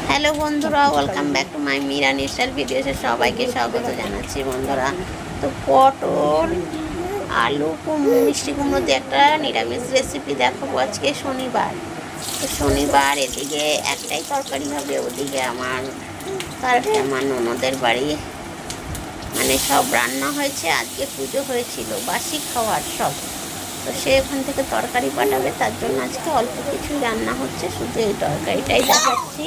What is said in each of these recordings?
Hello বন্ধুরা, welcome back to my Meera নিশার ভিডিওতে সবাইকে স্বাগত জানাচ্ছি বন্ধুরা। তো পটল আলু মিষ্টি কুমড়ো দিয়ে একটা নিরামিষ রেসিপি দেখাবো আজকে শনিবার। তো শনিবার এদিকে একটাই তরকারি হবে, ওদিকে আমার ননদের বাড়ি মানে সব রান্না হয়েছে, আজকে পুজো হয়েছিল, বাসি খাওয়ার সব। তো সে ওখান থেকে তরকারি পাঠাবে, তার জন্য আজকে অল্প কিছুই রান্না হচ্ছে, শুধু এই তরকারিটাই দেখাচ্ছি,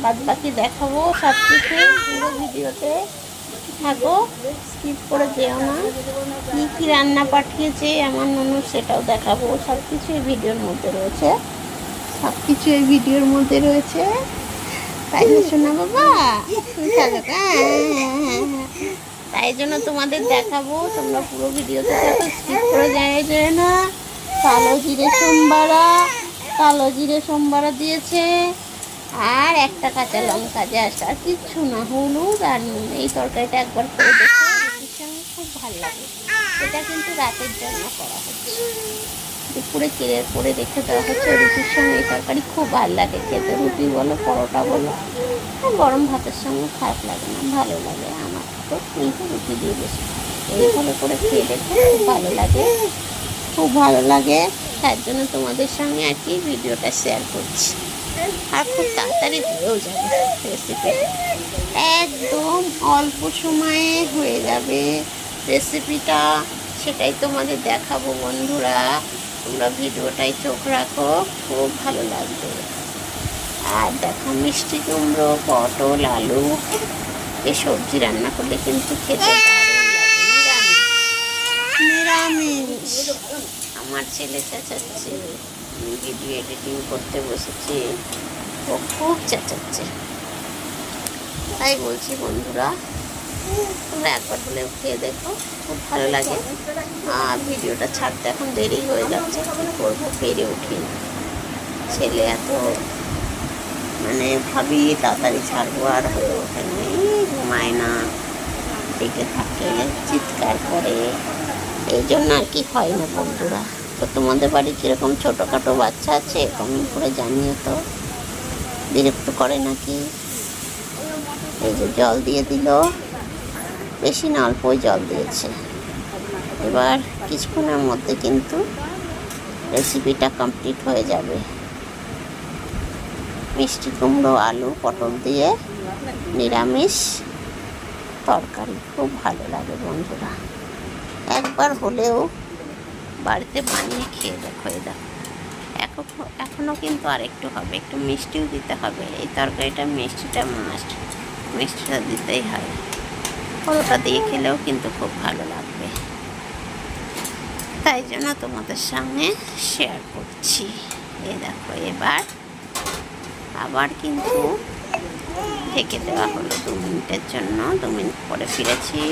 বাদ বাকি দেখাবো সব কিছু। পুরো ভিডিওতে থাকো, স্কিপ করে যেও না। কী কী রান্না পাঠিয়েছে আমার ননদ সেটাও দেখাবো, সব কিছু এই ভিডিওর মধ্যে রয়েছে, সব কিছু এই ভিডিওর মধ্যে রয়েছে। তাই শোনা বাবা, তাই জন্য তোমাদের দেখাবো, তোমরা পুরো ভিডিওতে থাকো, স্কিপ করে যায় না। কালো জিরে সোমবারা দিয়েছে, আর একটা কাঁচা লঙ্কা, জাস্ট, আর কিচ্ছু না, হলুদ আর নুন। এই তরকারিটা একবার করে দেখো, রুটির সঙ্গে খুব ভালো লাগে। এটা কিন্তু রাতের জন্য করা হচ্ছে, দুপুরে কেড়ে করে রেখে দেওয়া হচ্ছে, রুটির সঙ্গে এই তরকারি খুব ভালো লাগে খেতে। রুটি বলো, পরোটা বলো, গরম ভাতের সঙ্গে খারাপ লাগে না, ভালো লাগে। আমার তো কিন্তু রুটি দিয়ে বেশি এইভাবে করে খেয়ে দেখো, খুব ভালো লাগে, খুব ভালো লাগে। তার জন্য তোমাদের সঙ্গে আর কি ভিডিওটা শেয়ার করছি, আর খুব তাড়াতাড়ি হয়েও যাবে রেসিপি, একদম অল্প সময়ে হয়ে যাবে রেসিপিটা, সেটাই তোমাদের দেখাবো বন্ধুরা। তোমরা ভিডিওটাই চোখ রাখো, খুব ভালো লাগবে। আর দেখো, মিষ্টি কুমড়ো, পটল, আলু এই সবজি রান্না করলে কিন্তু খেতে দারুণ লাগে। নিরামিষ। আমার ছেলে চেঁচাচ্ছে, ভিডিও এডিটিং করতে বসেছে, ও খুব চেঁচাচ্ছে। তাই বলছি বন্ধুরা, তোমরা একবার হলে খেয়ে দেখো, খুব ভালো লাগে। আর ভিডিওটা ছাড়তে এখন দেরি হয়ে যাচ্ছে, কী করবো, পেরে উঠি না। ছেলে এত মানে ভাবি তাড়াতাড়ি ছাড়বো, আর হয়ে ওঠে না, ঘুমায় না, ডেকে থাকে, চিৎকার করে, এই জন্য আর কি হয় না বন্ধুরা। তো তোমাদের বাড়ি কীরকম ছোটোখাটো বাচ্চা আছে, কমেন্ট করে জানিয়ে তো, বিরক্ত করে নাকি। এই যে জল দিয়ে দিল, বেশি না অল্পই জল দিয়েছে। এবার কিছুক্ষণের মধ্যে কিন্তু রেসিপিটা কমপ্লিট হয়ে যাবে। মিষ্টি কুমড়ো, আলু, পটল দিয়ে নিরামিষ তরকারি খুব ভালো লাগে বন্ধুরা, একবার হলেও বাড়িতে বানিয়ে খেয়ে দেখো। এখনও কিন্তু আর একটু হবে, একটু মিষ্টিও দিতে হবে। এই তরকারিটা মিষ্টিটা মাস্ট, মিষ্টিটা দিতেই হয়। পরোটা দিয়ে খেলেও কিন্তু খুব ভালো লাগবে, তাই জন্য তোমাদের সঙ্গে শেয়ার করছি। এই দেখো, এবার আবার কিন্তু ঢেকে দেওয়া হলো 2 মিনিটের জন্য। 2 মিনিট পরে ফিরেছি।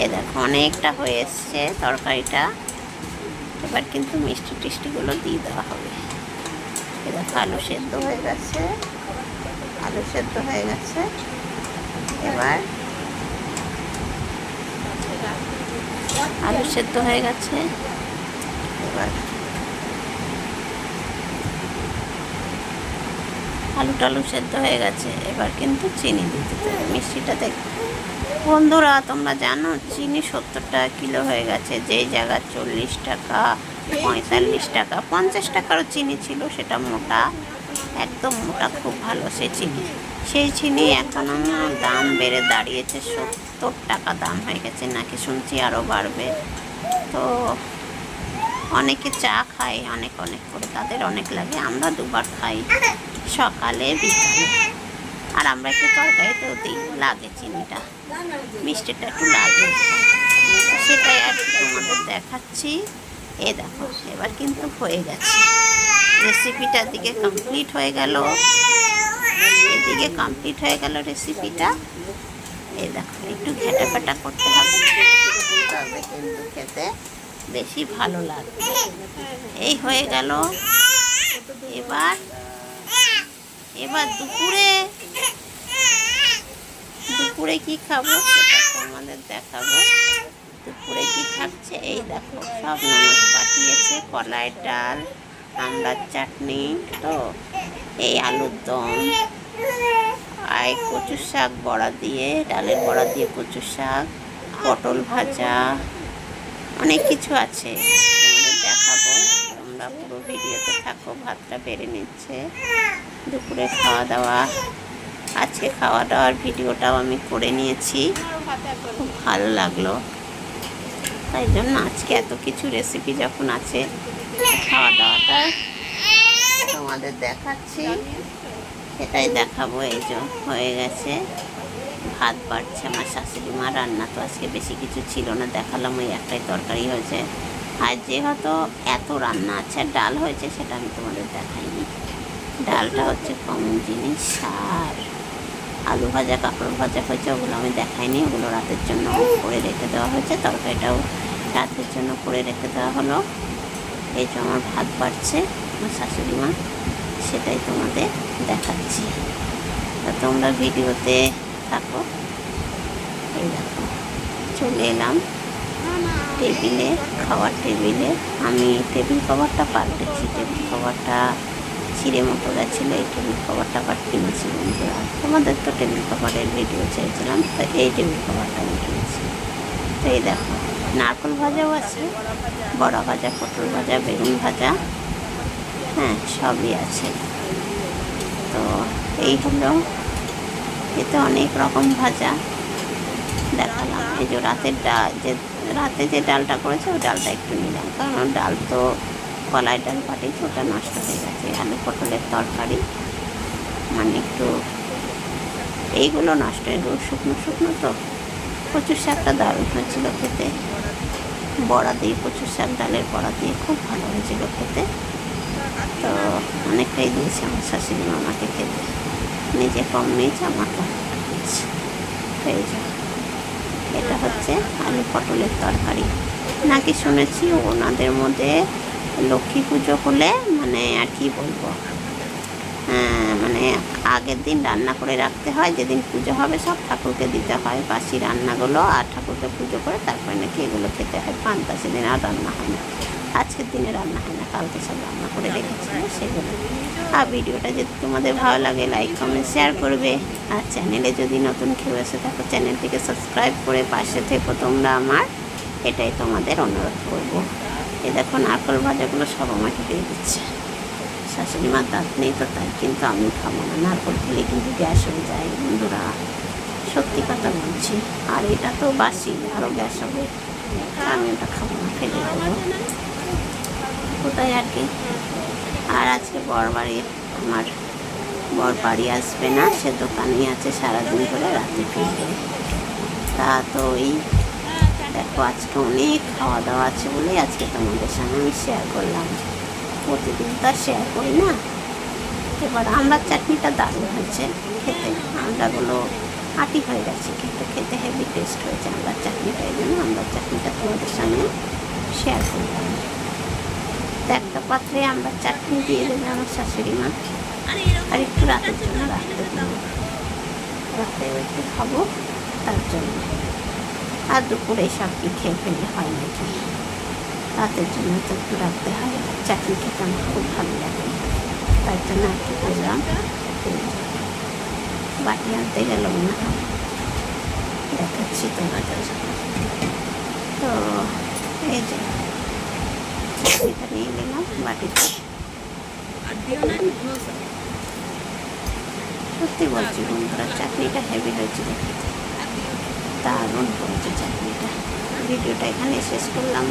এই দেখো, অনেকটা হয়ে এসছে তরকারিটা। এবার কিন্তু মিষ্টি টিষ্টিগুলো দিয়ে দেওয়া হবে। এই দেখো, আলু সেদ্ধ হয়ে গেছে, এবার আলু সেদ্ধ হয়ে গেছে, এবার আলু টালু সেদ্ধ হয়ে গেছে। এবার কিন্তু চিনি দিতে হবে মিষ্টিটা। দেখ বন্ধুরা, তোমরা জানো চিনি 70 টাকা কিলো হয়ে গেছে, যেই জায়গায় 40 টাকা, 45 টাকা, 50 টাকারও চিনি ছিল, সেটা মোটা, একদম মোটা, খুব ভালো সেই চিনি এখন দাম বেড়ে দাঁড়িয়েছে 70 টাকা দাম হয়ে গেছে, নাকি শুনছি আরও বাড়বে। তো অনেকে চা খায় অনেক করে, তাদের অনেক লাগে, আমরা 2বার খাই, সকালে বিকালে। আর আমরা একটু তরকারিতেও দিই, লাগে চিনিটা, মিষ্টিটা একটু লাগে, সেটাই আর কি তোমাদের দেখাচ্ছি। এ দেখো, এবার কিন্তু হয়ে গেছে রেসিপিটা, দিকে কমপ্লিট হয়ে গেল, এদিকে কমপ্লিট হয়ে গেল রেসিপিটা। এই দেখো, একটু ঘেঁটা করতে হবে, তবে কিন্তু খেতে বেশি ভালো লাগবে। এই হয়ে গেল। এবার দুপুরে কি খাবো সেটা তোমাদের দেখাবো। দুপুরে কি থাকছে এই দেখো, সব ননদ পাঠিয়েছে, কলাই ডাল, আমড়ার চাটনি, তো এই আলুর দম, আর কচুর শাক বড়া দিয়ে, ডালের বড়া দিয়ে কচুর শাক, পটল ভাজা, অনেক কিছু আছে, তোমাদের দেখাবো। তোমরা পুরো ভিডিওতে থাকো। ভাতটা বেড়ে নিচ্ছে, দুপুরে খাওয়া দাওয়া। আজকে খাওয়া দাওয়ার ভিডিওটাও আমি করে নিয়েছি, খুব ভালো লাগলো। তাই জন্য আজকে এত কিছু রেসিপি যখন আছে, খাওয়া দাওয়াটা তোমাদের দেখাচ্ছি, সেটাই দেখাবো। এই যে হয়ে গেছে, ভাত বাড়ছে আমার শাশুড়ি মা। রান্না তো আজকে বেশি কিছু ছিল না, দেখালাম ওই একটাই তরকারি হয়েছে। আর যেহেতু এত রান্না আছে, ডাল হয়েছে, সেটা আমি তোমাদের দেখাইনি। ডালটা হচ্ছে কমন জিনিস। আর আলু ভাজা, কাঁকড় ভাজা হয়েছে, ওগুলো আমি দেখাইনি, ওগুলো রাতের জন্য করে রেখে দেওয়া হয়েছে। তরকারিটাও রাতের জন্য করে রেখে দেওয়া হলো। এই যে আমার ভাত বাড়ছে আমার শাশুড়ি মা, সেটাই তোমাদের দেখাচ্ছি। তা তোমরা ভিডিওতে থাকো। এই দেখো চলে এলাম টেবিলে, খাওয়ার টেবিলে। আমি টেবিল কভারটা পাল্টেছি, টেবিল কভারটা ছিঁড়ে মতো গেছিলো, এই টেবিল কভারটা আবার কিনেছি বন্ধুরা। তোমাদের তো টেবিল কভারের ভিডিও ছেড়েছিলাম, তো এই টেবিল কভারটা আমি কিনেছি। তো এই দেখো নারকেল ভাজাও আছে, বড়া ভাজা, পটল ভাজা, বেগুন ভাজা, হ্যাঁ সবই আছে। তো এই হলো, এতে অনেক রকম ভাজা দেখালাম। এই যে রাতের ডাল, যে রাতে যে ডালটা করেছে, ওই ডালটা একটু নিলাম, কারণ ডাল তো কলাই ডাল পাঠিয়েছি, ওটা নষ্ট হয়ে গেছে। আলু পটলের তরকারি মানে একটু এইগুলো নষ্ট হয়ে গেল, শুকনো শুকনো তো। কচুর শাকটা দারুণ হয়েছিল খেতে, বড়া দিয়ে কচুর শাক, ডালের বড়া দিয়ে খুব ভালো হয়েছিল খেতে। তো অনেকটাই দিয়েছে আমার শাশুড়ি মা আমাকে খেতে, নিজে কম নিয়েছে, আমাকে দিয়েছে। এই যে এটা হচ্ছে আলু পটলের তরকারি। নাকি শুনেছি ওনাদের মধ্যে লক্ষ্মী পুজো হলে মানে আর কি বলবো, মানে আগের দিন রান্না করে রাখতে হয়, যেদিন পুজো হবে সব ঠাকুরকে দিতে হয় বাসি রান্নাগুলো, আর ঠাকুরকে পুজো করে তারপরে নাকি এগুলো খেতে হয় পান্তা। সেদিন আর রান্না হয় না, আজকের দিনে রান্না হয় না, কালকে সব রান্না করে রেখেছিল সেগুলো। আর ভিডিওটা যদি তোমাদের ভালো লাগে, লাইক কমেন্ট শেয়ার করবে। আর চ্যানেলে যদি নতুন কেউ এসে থাকো, চ্যানেলটিকে সাবস্ক্রাইব করে পাশে থেকো তোমরা আমার, এটাই তোমাদের অনুরোধ করবো। এ দেখো নারকেল ভাজাগুলো সব আমাকে দিয়ে দিচ্ছে। শাশুড়ি মার দাঁত নেই তো তাই, কিন্তু আমি খাবো না, নারকেল খেলে কিন্তু গ্যাস হয়ে যায় বন্ধুরা, সত্যি কথা বলছি। আর এটা তো বাসি, আরও গ্যাস হবে, আমি ওটা খাবো না, ফেলে দেবো কোথায় আর কি। আর আজকে আমার বর বাড়ি আসবে না, সে দোকানেই আছে সারাদিন করে, রাতে ফিরবে। তা তো ওই দেখো আজকে অনেক খাওয়া দাওয়া আছে বলেই আজকে তোমাদের সঙ্গে আমি শেয়ার করলাম, প্রতিদিন তো শেয়ার করি না। এবার আমড়ার চাটনিটা দারুণ হয়েছে খেতে, আমড়াগুলো আটি হয়ে গেছে, কিন্তু খেতে হেভি টেস্ট হয়েছে আমড়ার চাটনিটা। এই জন্য আমড়ার চাটনিটা তোমাদের সঙ্গে শেয়ার করলাম। তো একটা পাত্রে আমড়ার চাটনি দিয়ে দেবে আমার শাশুড়ি মা, আর একটু রাতের জন্য রাখতে দেবো, রাতে একটু খাবো তার জন্য। আর দুপুরে সব কি খেয়ে ফেললে হয় নাকি, রাতের জন্য তো একটু রাখতে হয়। চাটনি খেতে আমার খুব ভালো লাগে, তার জন্য আর কি করলাম, বাটি আনতে গেলাম না, দেখাচ্ছি তোমাদের। তো এই যে চাটনিটা নিয়ে নিলাম বাটিতে। সত্যি বলছি বন্ধুরা, চাটনিটা হেভি হয়েছিল খেতে, দারুণ করেছে চাটনিটা। ভিডিওটা এখানে শেষ করলাম।